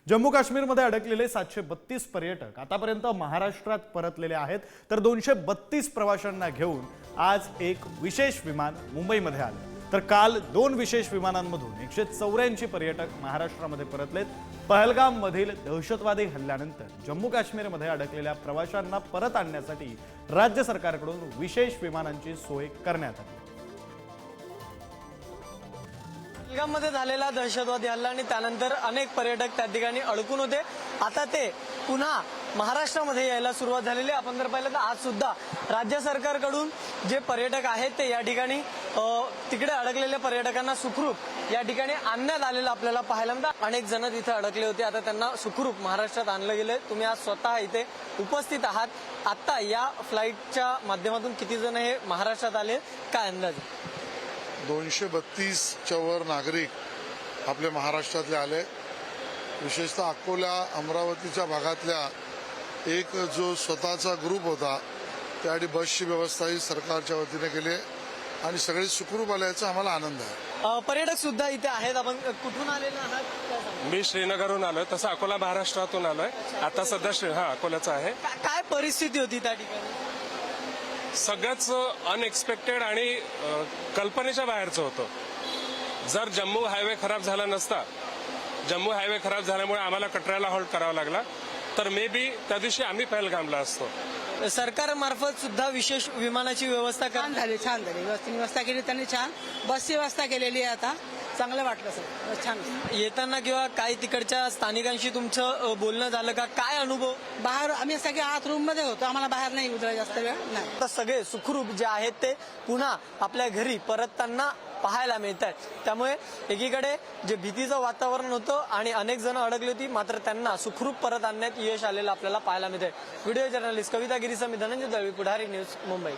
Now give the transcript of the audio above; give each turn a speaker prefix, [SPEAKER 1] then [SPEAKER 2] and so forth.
[SPEAKER 1] जम्मू काश्मीरमध्ये अडकलेले 732 पर्यटक आतापर्यंत महाराष्ट्रात परतलेले आहेत, तर 232 प्रवाशांना घेऊन आज एक विशेष विमान मुंबईमध्ये आले। तर काल 2 विशेष विमानांमधून 184 पर्यटक महाराष्ट्रामध्ये परतलेत। पहलगाम मधील दहशतवादी हल्ल्यानंतर जम्मू काश्मीरमध्ये अडकलेल्या प्रवाशांना परत आणण्यासाठी राज्य सरकारकडून विशेष विमानांची सोय करण्यात आली।
[SPEAKER 2] पहलगाममध्ये झालेला दहशतवादी हल्ला आणि त्यानंतर अनेक पर्यटक त्या ठिकाणी अडकून होते। आता ते पुन्हा महाराष्ट्रामध्ये यायला सुरुवात झालेली। आपण जर पाहिलं तर आज सुद्धा राज्य सरकारकडून जे पर्यटक आहेत ते या ठिकाणी तिकडे अडकलेल्या पर्यटकांना सुखरूप या ठिकाणी आणण्यात आलेलं आपल्याला पाहायला मिळतं। अनेक जण तिथे अडकले होते, आता त्यांना सुखरूप महाराष्ट्रात आणलं गेले। तुम्ही आज स्वतः इथे उपस्थित आहात। आता या फ्लाईटच्या माध्यमातून किती जण हे महाराष्ट्रात आले, काय अंदाज?
[SPEAKER 3] 232 च्या वर नागरिक आपल्या महाराष्ट्रातले आले। विशेषतः अकोला अमरावतीच्या भागातल्या एक जो स्वतःचा ग्रुप होता त्यासाठी बसची व्यवस्थाही सरकारच्या वतीने केली आणि सगळे सुखरूप आल्याचा आम्हाला आनंद आहे।
[SPEAKER 2] पर्यटक सुद्धा इथे आहेत। आपण कुठून आलेले आहात?
[SPEAKER 4] मी श्रीनगरहून आलोय, तसं अकोला महाराष्ट्रातून आलोय। आता सध्या अकोल्याचा आहे।
[SPEAKER 2] काय परिस्थिती होती त्या ठिकाणी?
[SPEAKER 4] सगळंच अनएक्सपेक्टेड आणि कल्पनेच्या बाहेरचं होतं। जर जम्मू हायवे खराब झाला नसता, जम्मू हायवे खराब झाल्यामुळे आम्हाला कटराला हॉल्ट करावा लागला, तर मे बी त्या दिवशी आम्ही पहलगामला असतो।
[SPEAKER 2] सरकारमार्फत सुद्धा विशेष विमानाची व्यवस्था
[SPEAKER 5] छान झाली व्यवस्था केली त्यांनी, छान बसची व्यवस्था केलेली आहे। आता चांगलं वाटलं सर, छान।
[SPEAKER 2] येताना किंवा काही तिकडच्या स्थानिकांशी तुमचं बोलणं झालं का? काय अनुभव?
[SPEAKER 5] बाहेर आम्ही सगळे आत रूम मध्ये होतो, आम्हाला बाहेर नाही उतरायला जास्त वेळ नाही।
[SPEAKER 2] आता सगळे सुखरूप जे आहेत ते पुन्हा आपल्या घरी परतताना पाहायला मिळतात। त्यामुळे एकीकडे जे भीतीचं वातावरण होतं आणि अनेक जण अडकली होती, मात्र त्यांना सुखरूप परत आणण्यात यश आलेलं आपल्याला पाहायला मिळतंय। व्हिडिओ जर्नलिस्ट कविता गिरीसह मी धनंजय दळवी, पुढारी न्यूज, मुंबई।